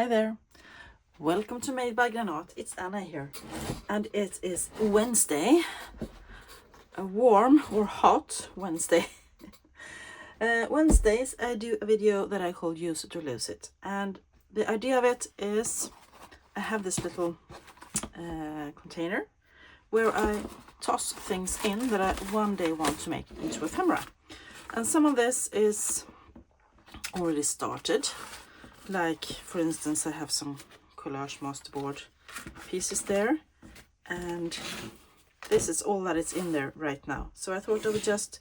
Hi there, welcome to Made by Granat. It's Anna here, and it is Wednesday, a warm or hot Wednesday. Wednesdays I do a video that I call Use It or Lose It, and the idea of it is I have this little container where I toss things in that I one day want to make into ephemera, and some of this is already started. Like, for instance, I have some collage masterboard pieces there, and this is all that is in there right now. So I thought I would just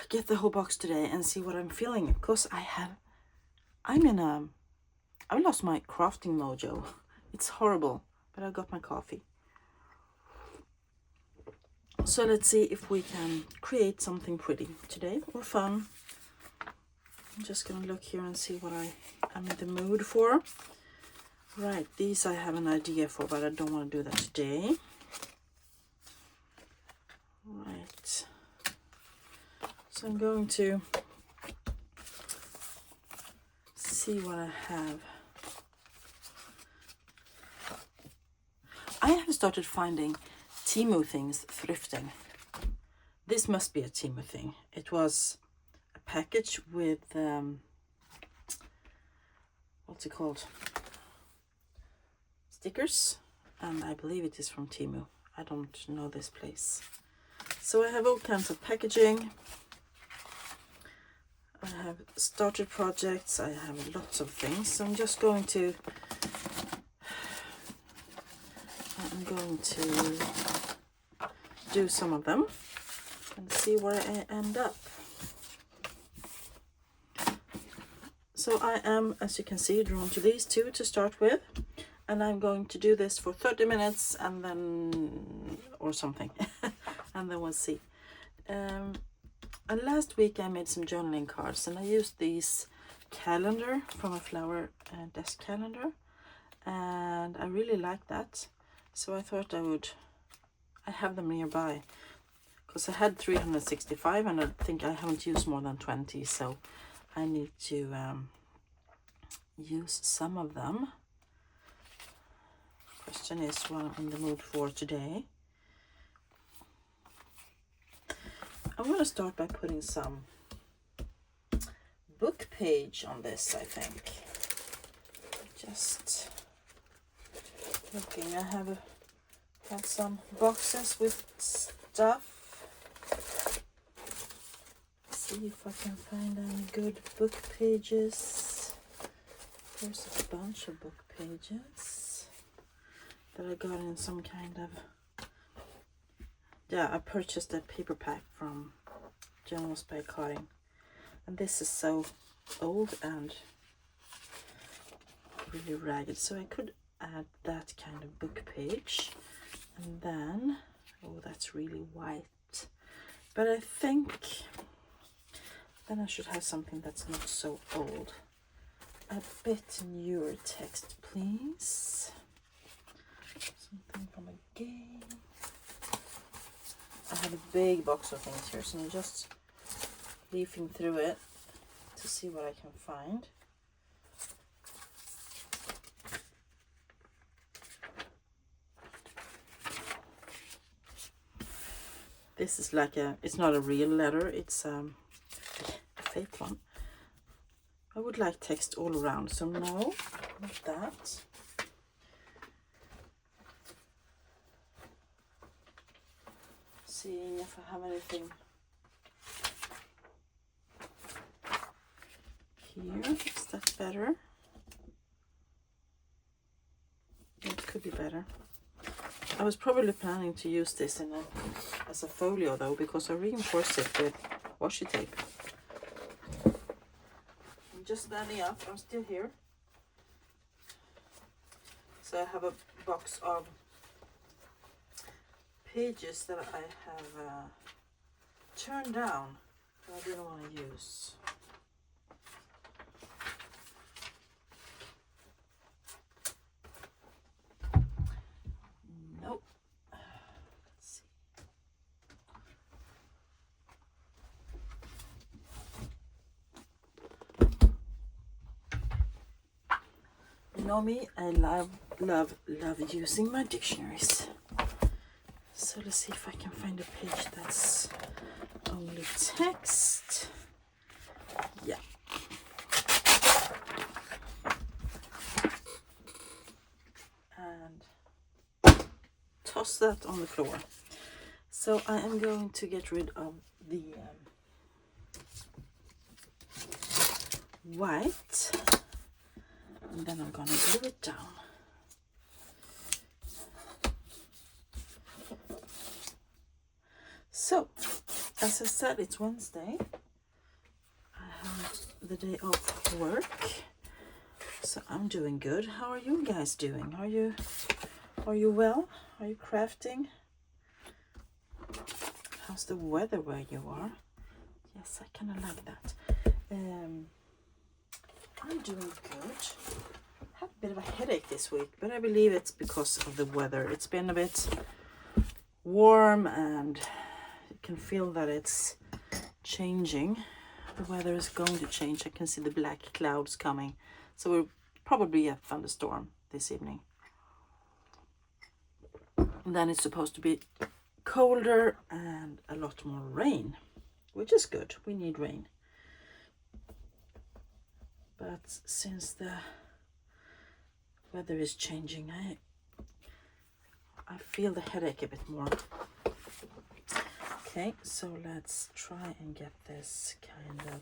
get the whole box today and see what I'm feeling, because I've lost my crafting mojo. It's horrible, but I got my coffee. So let's see if we can create something pretty today or fun. I'm just gonna look here and see what I am in the mood for. Right, these I have an idea for, but I don't want to do that today. Right, so I'm going to see what I have. I have started finding Temu things thrifting. This must be a Temu thing. It was a package with what's it called? Stickers, and I believe it is from Temu. I don't know this place. So I have all kinds of packaging. I have started projects. I have lots of things. So I'm going to do some of them and see where I end up. So I am, as you can see, drawn to these two to start with, and I'm going to do this for 30 minutes and then, or something, and then we'll see. And last week I made some journaling cards, and I used these calendar from a flower desk calendar, and I really like that. So I thought I have them nearby, because I had 365 and I think I haven't used more than 20, so I need to use some of them. Question is what I'm in the mood for today. I want to start by putting some book page on this, I think. Just looking, I have some boxes with stuff. See if I can find any good book pages. There's a bunch of book pages that I got in some kind of, I purchased a paper pack from Jonas by Karin, and this is so old and really ragged, so I could add that kind of book page. And then, oh, that's really white, but I think then I should have something that's not so old. A bit newer text, please. Something from a game. I have a big box of things here, so I'm just leafing through it to see what I can find. This is like it's not a real letter, it's a fake one. I would like text all around, so no, not that. Seeing if I have anything here. Is that better? It could be better. I was probably planning to use this as a folio though, because I reinforced it with washi tape. I'm just standing up, I'm still here. So I have a box of pages that I have turned down that I didn't want to use. Nope. Let's see. You know me, I love using my dictionaries. So let's see if I can find a page that's only text. Yeah. And toss that on the floor. So I am going to get rid of the white, and then I'm gonna glue it down. So, as I said, it's Wednesday. I have the day off work, so I'm doing good. How are you guys doing? Are you well? Are you crafting? How's the weather where you are? Yes, I kind of like that. I'm doing good. I had a bit of a headache this week, but I believe it's because of the weather. It's been a bit warm and you can feel that it's changing. The weather is going to change. I can see the black clouds coming. So we'll probably have a thunderstorm this evening. And then it's supposed to be colder and a lot more rain, which is good. We need rain. But since the weather is changing, I feel the headache a bit more. Okay, so let's try and get this kind of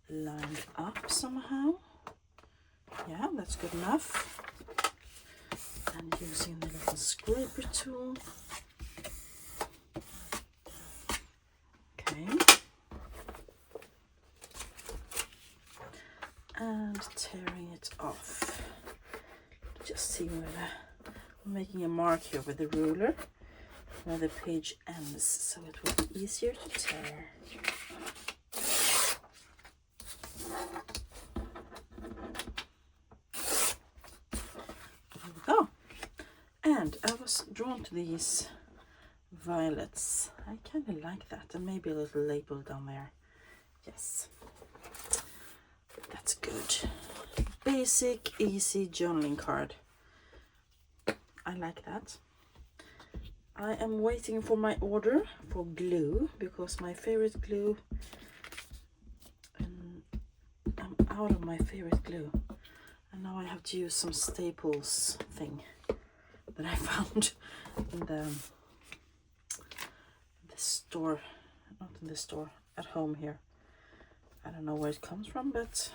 lined up somehow. Yeah, that's good enough. And using the little scraper tool. Okay. And tearing it off. Just see where I'm making a mark here with the ruler where the page ends, so it will be easier to tear. There we go. And I was drawn to these violets. I kind of like that, and maybe a little label down there. Yes, that's good. Basic, easy journaling card. I like that. I am waiting for my order for glue, because my favorite glue, and I'm out of my favorite glue, and now I have to use some Staples thing that I found in the store, not in the store, at home here. I don't know where it comes from, but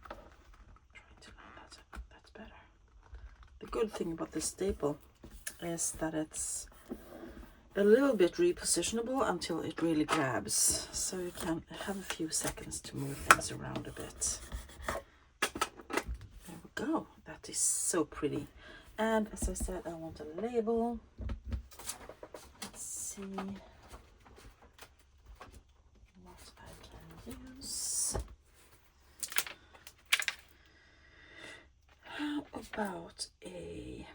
trying to line that up. That's better. The good thing about the staple is that it's a little bit repositionable until it really grabs, so you can have a few seconds to move things around a bit. There we go. That is so pretty. And as I said, I want a label. Let's see what I can use. How about a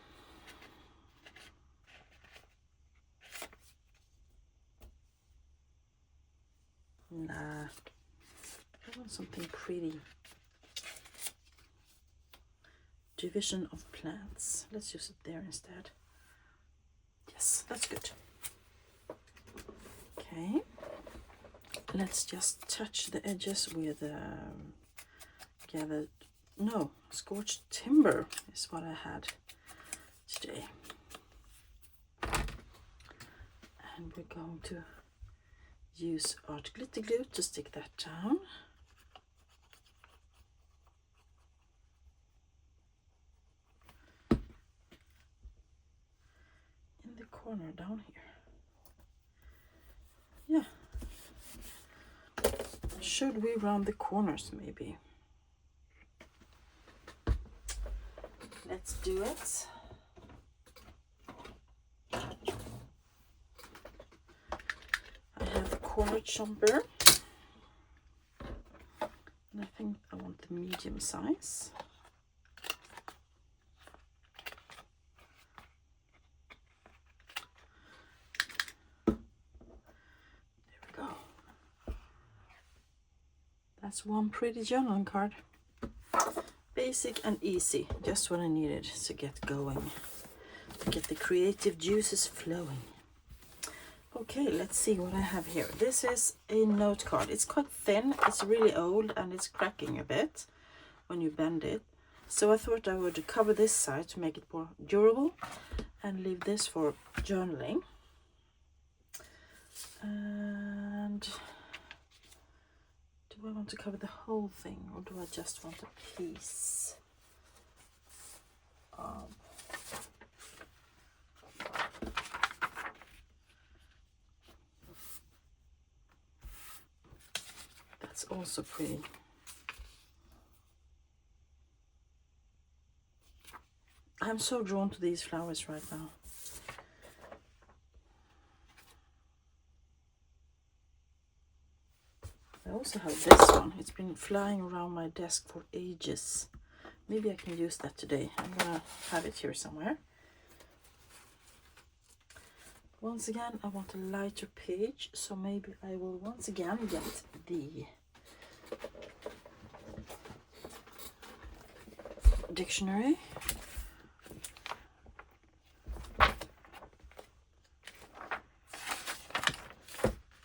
I want something pretty. Division of plants. Let's use it there instead. Yes, that's good. Okay. Let's just touch the edges with scorched timber is what I had today. And we're going to use art glitter glue to stick that down. In the corner down here. Yeah. Should we round the corners maybe? Let's do it. I have a corner chomper. And I think I want the medium size. There we go. That's one pretty journaling card. Basic and easy, just what I needed to get going, to get the creative juices flowing. Okay, let's see what I have here. This is a note card. It's quite thin, it's really old, and it's cracking a bit when you bend it. So I thought I would cover this side to make it more durable and leave this for journaling. And do I want to cover the whole thing, or do I just want a piece of... That's also pretty. I'm so drawn to these flowers right now. I also have this one. It's been flying around my desk for ages. Maybe I can use that today. I'm gonna have it here somewhere. Once again, I want a lighter page, so maybe I will once again get the dictionary.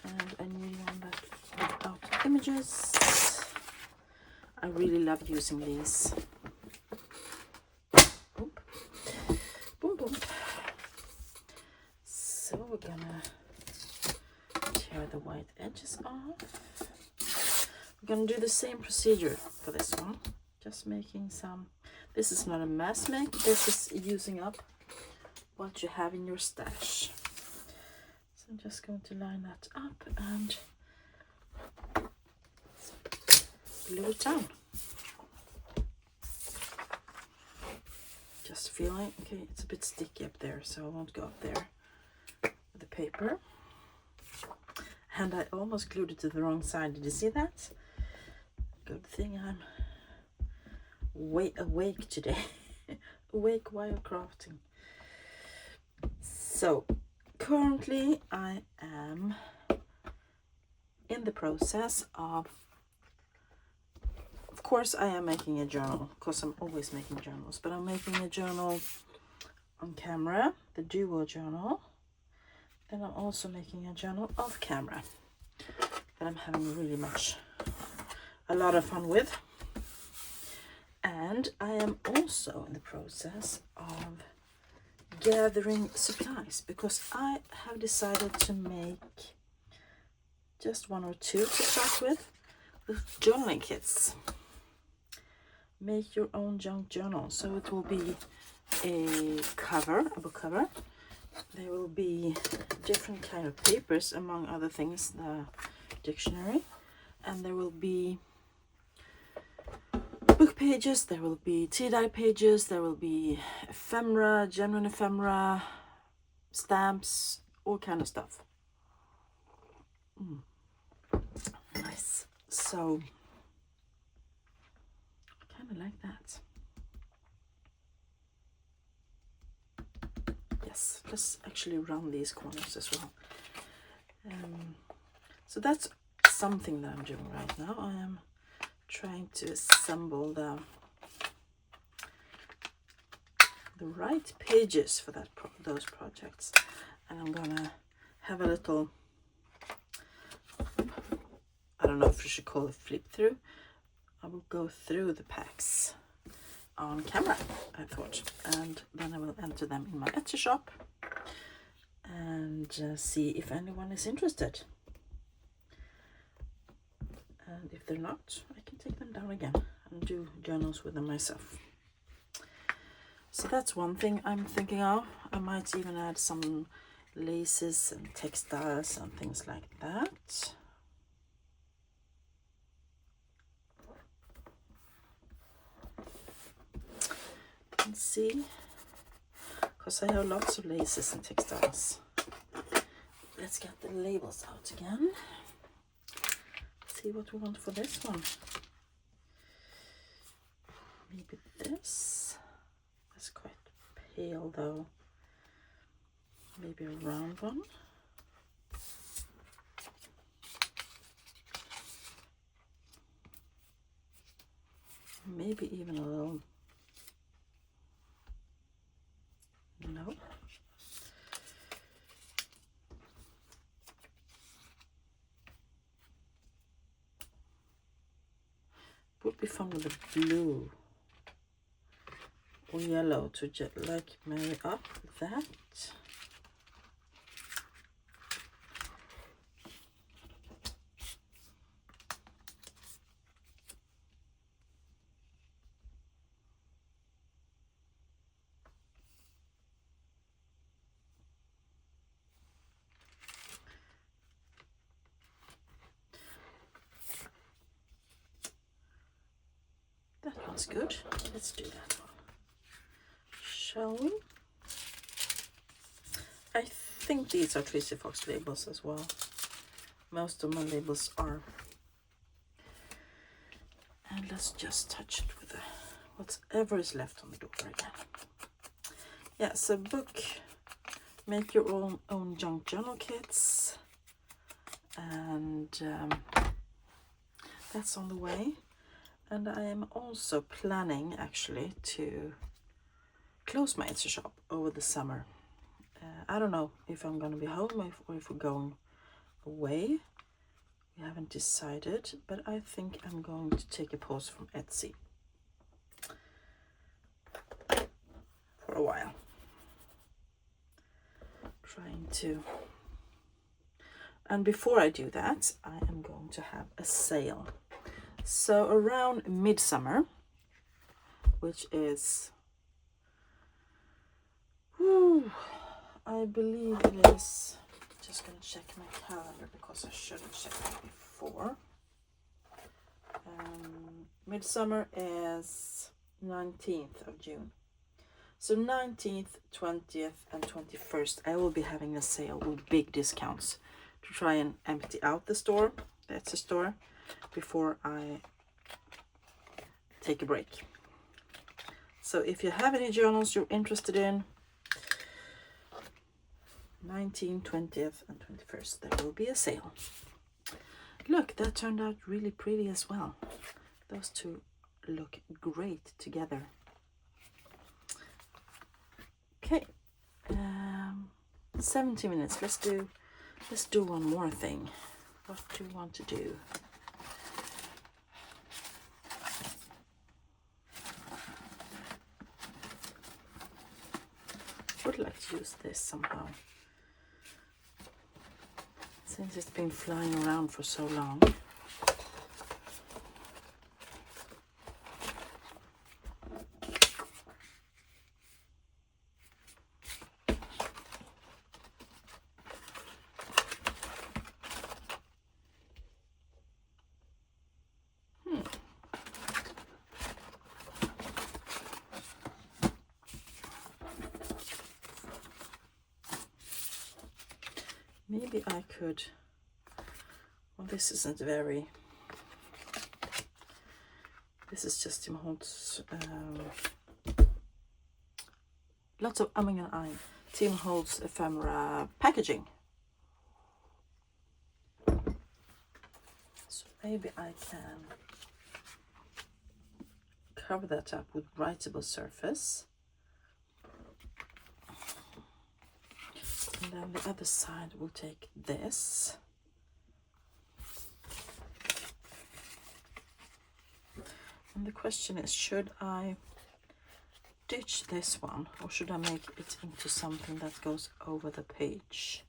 And I need one that without images. I really love using these. Oop. Boom, boom. So we're gonna tear the white edges off. We're gonna do the same procedure for this one. Just making some, this is not a mass make, this is using up what you have in your stash. So I'm just going to line that up and glue it down. Just feeling, okay, it's a bit sticky up there, so I won't go up there with the paper. And I almost glued it to the wrong side. Did you see that? Good thing I'm awake today. Awake while crafting. So currently I am in the process of course I am making a journal, because I'm always making journals, but I'm making a journal on camera, the duo journal, and I'm also making a journal off camera that I'm having really a lot of fun with. And I am also in the process of gathering supplies, because I have decided to make just one or two to start with journaling kits. Make your own junk journal. So it will be a book cover. There will be different kind of papers, among other things, the dictionary, and there will be book pages, there will be tea-dye pages, there will be ephemera, genuine ephemera, stamps, all kind of stuff. Nice. So I kind of like that. Yes, let's actually round these corners as well. So that's something that I'm doing right now. I am trying to assemble the right pages for those projects, and I'm gonna have a little, I don't know if you should call it flip through. I will go through the packs on camera, I thought, and then I will enter them in my Etsy shop and see if anyone is interested. And if they're not, I can take them down again and do journals with them myself. So that's one thing I'm thinking of. I might even add some laces and textiles and things like that. You can see, because I have lots of laces and textiles. Let's get the labels out again. See what we want for this one. Maybe this. That's quite pale though. Maybe a round one. Maybe maybe even a little, no. Would be fun with a blue or yellow to just like marry up with that. That one's good. Let's do that one. Shall we? I think these are Tracy Fox labels as well. Most of my labels are. And let's just touch it with whatever is left on the door again. Yeah, so book, make your own junk journal kits. And that's on the way. And I am also planning actually to close my Etsy shop over the summer. I don't know if I'm going to be home or if we're going away. We haven't decided, but I think I'm going to take a pause from Etsy for a while. Trying to. And before I do that, I am going to have a sale. So around midsummer, which is, I believe it is, just gonna check my calendar because I should have checked it before. Midsummer is 19th of June. So 19th, 20th and 21st, I will be having a sale with big discounts to try and empty out the store, the Etsy store, before I take a break. So if you have any journals you're interested in, 19th, 20th and 21st, there will be a sale. Look, that turned out really pretty as well. Those two look great together. Okay, 70 minutes. Let's do one more thing. What do you want to do? I would like to use this somehow, since it's been flying around for so long. Maybe I could, well, this isn't very, this is just Tim Holtz, lots of umming and ahhing, Tim Holtz ephemera packaging. So maybe I can cover that up with writable surface. And then the other side will take this. And the question is, should I ditch this one or should I make it into something that goes over the page?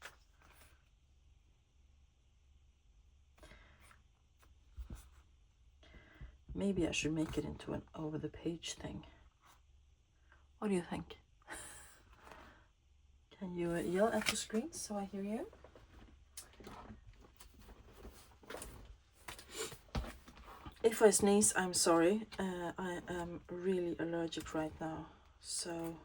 Maybe I should make it into an over the page thing. What do you think? Can you yell at the screen so I hear you? If I sneeze, I'm sorry. I am really allergic right now, so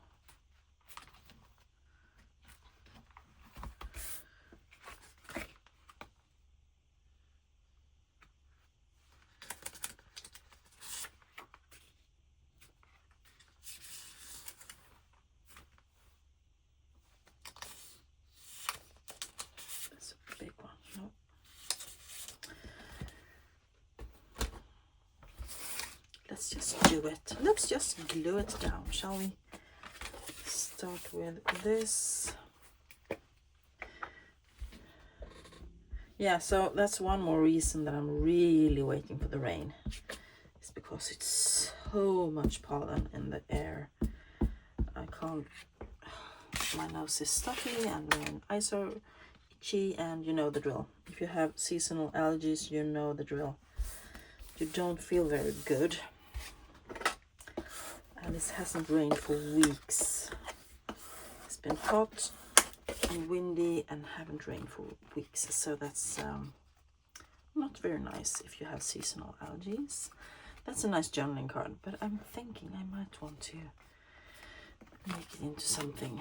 that's a big one. No. let's just do it. Let's just glue it down, shall we? Start with this. Yeah, so that's one more reason that I'm really waiting for the rain. It's because it's so much pollen in the air. I can't, my nose is stuffy and my eyes are itchy, and you know the drill. If you have seasonal allergies, you know the drill. You don't feel very good. And it hasn't rained for weeks. It's been hot and windy and haven't rained for weeks, so that's not very nice if you have seasonal allergies. That's a nice journaling card, but I'm thinking I might want to make it into something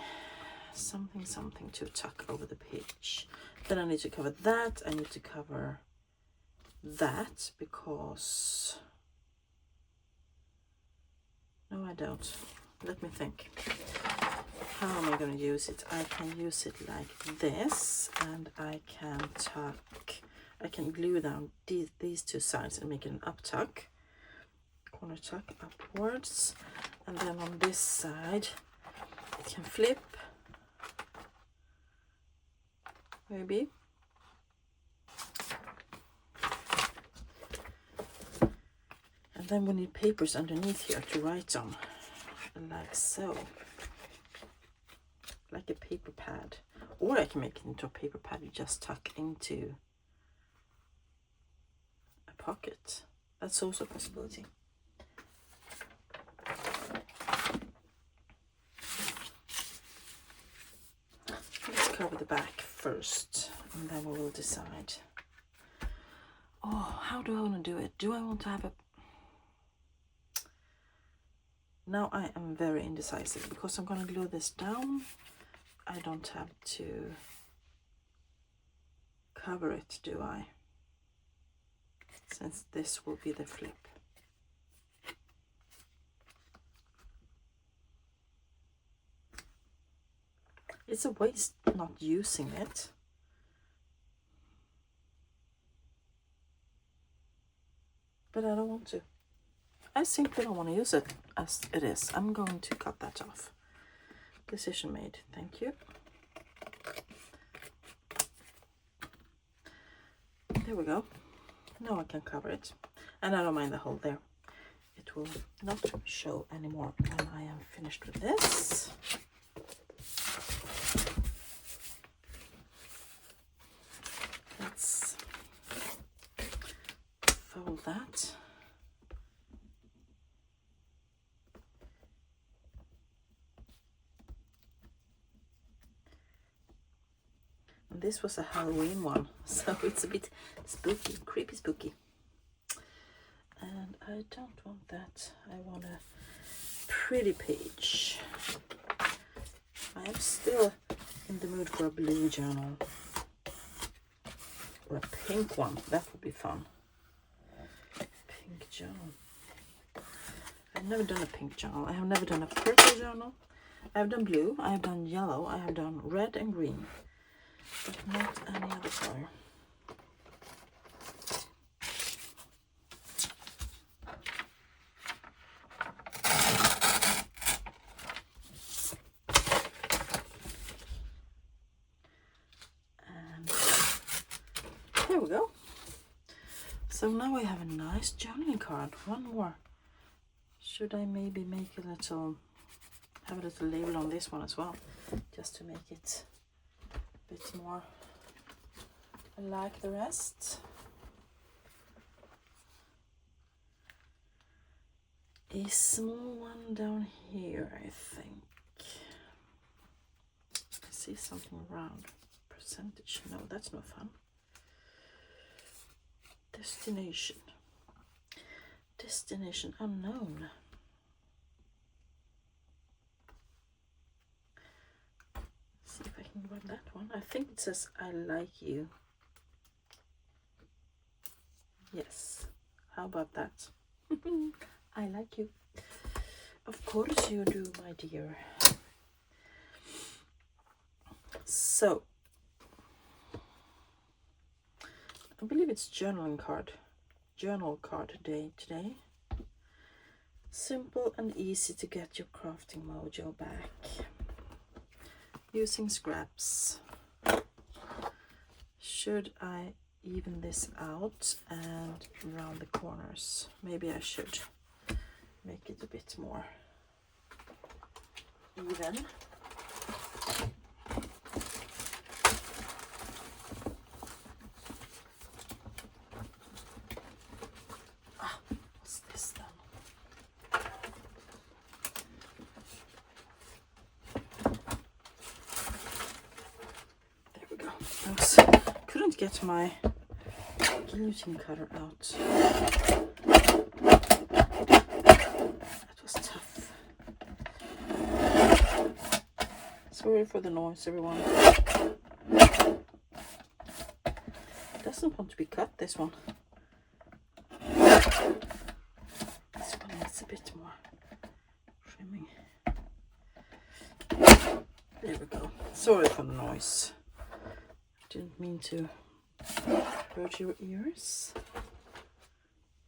to tuck over the page. Then I need to cover that. I need to cover that because no, I don't. Let me think. How am I going to use it? I can use it like this, and I can glue down these two sides and make it an up tuck, corner tuck upwards, and then on this side it can flip, maybe. And then we need papers underneath here to write on, like so. Like a paper pad, or I can make it into a paper pad you just tuck into a pocket. That's also a possibility. Let's cover the back first, and then we will decide. Oh, how do I want to do it? Do I want to have a... Now I am very indecisive because I'm going to glue this down. I don't have to cover it, do I? Since this will be the flip. It's a waste not using it. But I don't want to. I simply don't want to use it as it is. I'm going to cut that off. Decision made. Thank you. There we go. Now I can cover it. And I don't mind the hole there. It will not show anymore when I am finished with this. Let's fold that. This was a Halloween one, so it's a bit spooky, creepy spooky. And I don't want that. I want a pretty page. I am still in the mood for a blue journal. Or a pink one, that would be fun. Pink journal. I've never done a pink journal. I have never done a purple journal. I have done blue, I have done yellow, I have done red and green. But not any other color. And there we go. So now we have a nice journaling card. One more. Should I maybe make a little, have a little label on this one as well, just to make it bit more like the rest. A small one down here, I think. I see something around. Percentage. No, that's no fun. Destination. Destination unknown. See if I can grab that one. I think it says I like you. Yes. How about that? I like you. Of course you do, my dear. So I believe it's journal card day today. Simple and easy to get your crafting mojo back using scraps. Should I even this out and round the corners? Maybe I should make it a bit more even. What's this then? There we go. Couldn't get my guillotine cutter out. That was tough. Sorry for the noise, everyone. It doesn't want to be cut, this one. This one needs a bit more trimming. There we go. Sorry for the noise. Didn't mean to hurt your ears.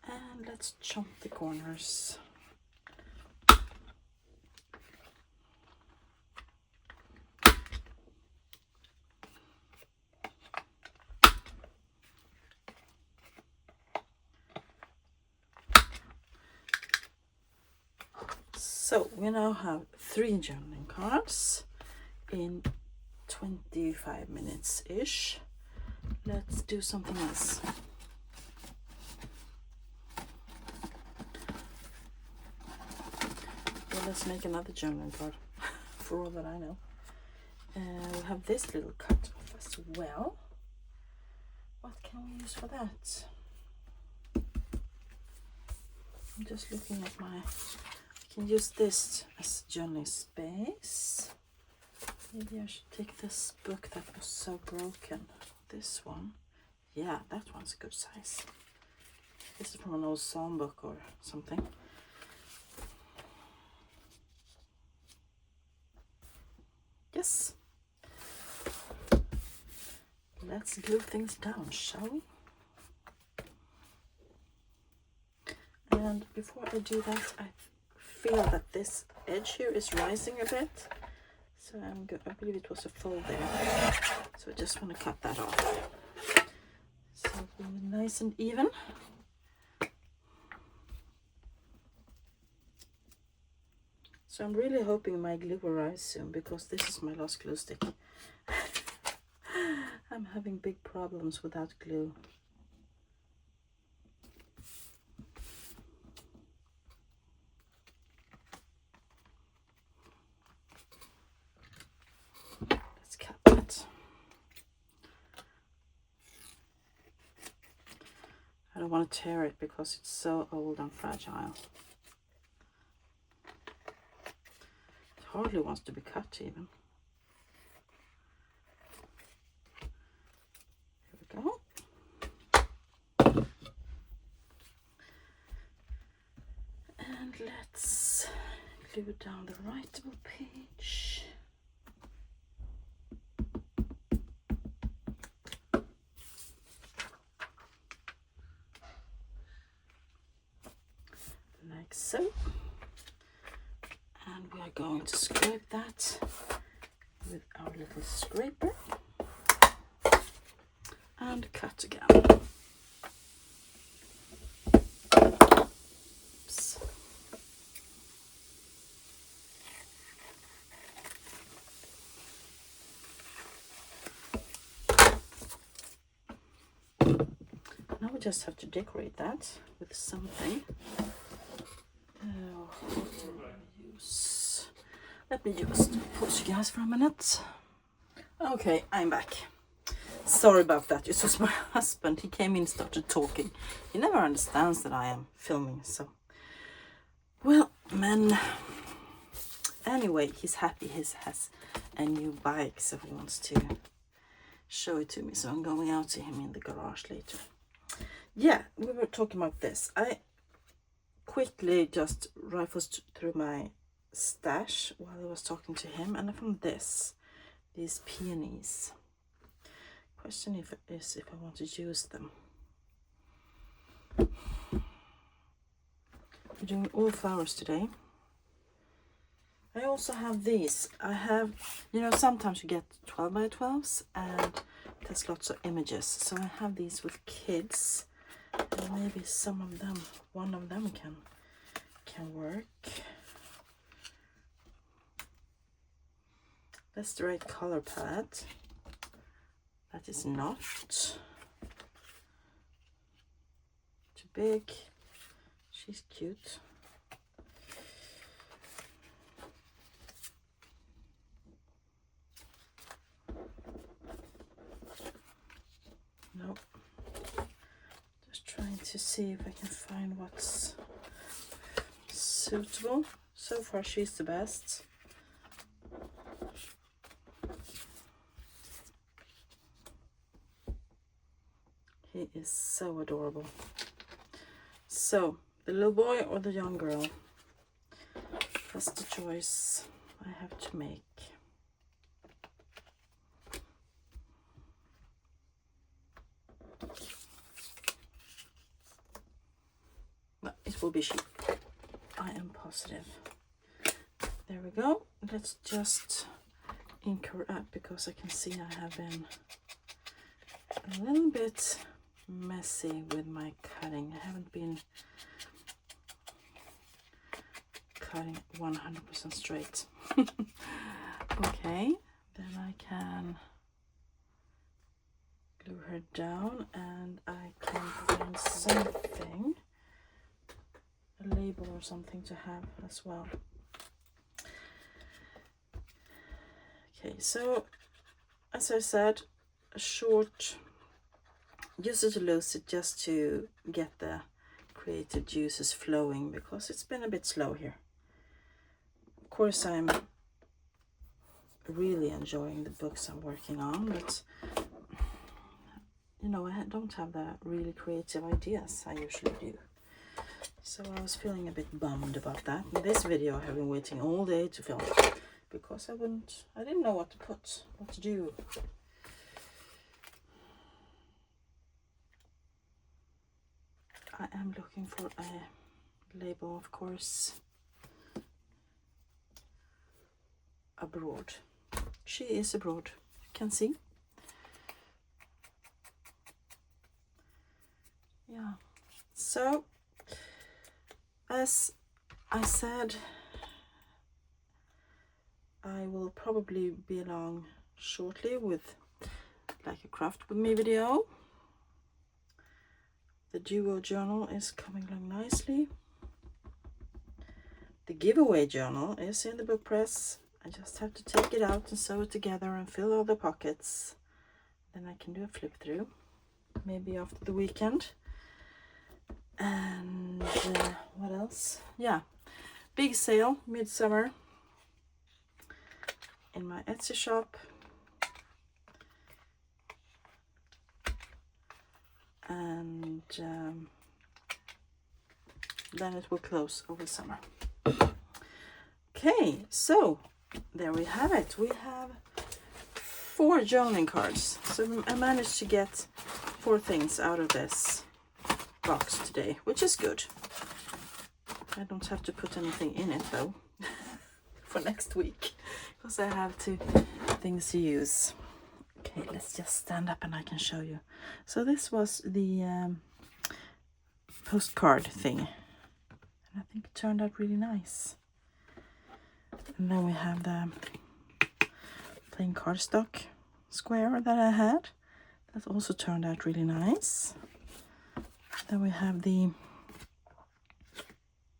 And let's chomp the corners. So we now have 3 journaling cards in 25 minutes ish. Let's do something else. Well, let's make another journaling card for all that I know. We have this little cut off as well. What can we use for that? I'm just looking at my... I can use this as journaling space. Maybe I should take this book that was so broken. This one. Yeah, that one's a good size. This is from an old psalm book or something. Yes. Let's glue things down, shall we? And before I do that, I feel that this edge here is rising a bit. So I believe it was a fold there. So I just want to cut that off. So it'll be nice and even. So I'm really hoping my glue will rise soon, because this is my last glue stick. I'm having big problems without glue. Let's cut that. I don't want to tear it because it's so old and fragile. It hardly wants to be cut even. Here we go. And let's glue down the writable page. Like so. And we are going to scrape that with our little scraper and cut again. Oops. Now we just have to decorate that with something. Let me just pause you guys for a minute. Okay, I'm back. Sorry about that. It was my husband. He came in and started talking. He never understands that I am filming, so... Well, man. Anyway, he's happy. He has a new bike, so he wants to show it to me. So I'm going out to him in the garage later. Yeah, we were talking about this. I quickly just rifled through my stash while I was talking to him, and I found these peonies. Question is if I want to use them. doing all flowers today. I also have these. I have, you know, sometimes you get 12 by 12s and it has lots of images. So I have these with kids, and maybe some of them, one of them can work. That's the right color palette. That is not too big. She's cute. Nope. Just trying to see if I can find what's suitable. So far she's the best. He is so adorable. So, the little boy or the young girl? That's the choice I have to make. No, it will be she. I am positive. There we go. Let's just ink her up because I can see I have been a little bit messy with my cutting. I haven't been cutting 100% straight. Okay, then I can glue her down and I can find something, a label or something to have as well. Okay, so as I said, a short, use it to lose it just to get the creative juices flowing because it's been a bit slow here. Of course, I'm really enjoying the books I'm working on, but you know, I don't have the really creative ideas I usually do. So I was feeling a bit bummed about that. In this video I have been waiting all day to film because I didn't know what to put, what to do. I am looking for a label, of course. Abroad. She is abroad, you can see. Yeah, so as I said, I will probably be along shortly with like a craft with me video. The duo journal is coming along nicely. The giveaway journal is in the book press. I just have to take it out and sew it together and fill all the pockets. Then I can do a flip through, maybe after the weekend. And what else? Yeah, big sale, midsummer, in my Etsy shop. And then it will close over summer. Okay, so there we have it. We have 4 journaling cards. So I managed to get 4 things out of this box today, which is good. I don't have to put anything in it though for next week because I have things to use. Okay, let's just stand up and I can show you. So this was the postcard thing, and I think it turned out really nice. And then we have the plain cardstock square that I had. That also turned out really nice. Then we have the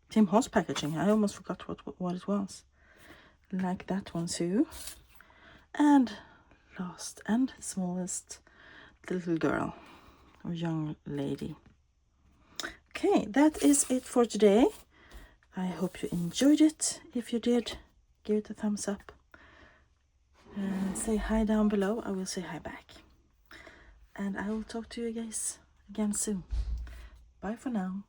Tim Holtz packaging. I almost forgot what it was. Like that one too. And last and smallest, the little girl or young lady. Okay, that is it for today. I hope you enjoyed it. If you did, give it a thumbs up. Say hi down below. I will say hi back. And I will talk to you guys again soon. Bye for now.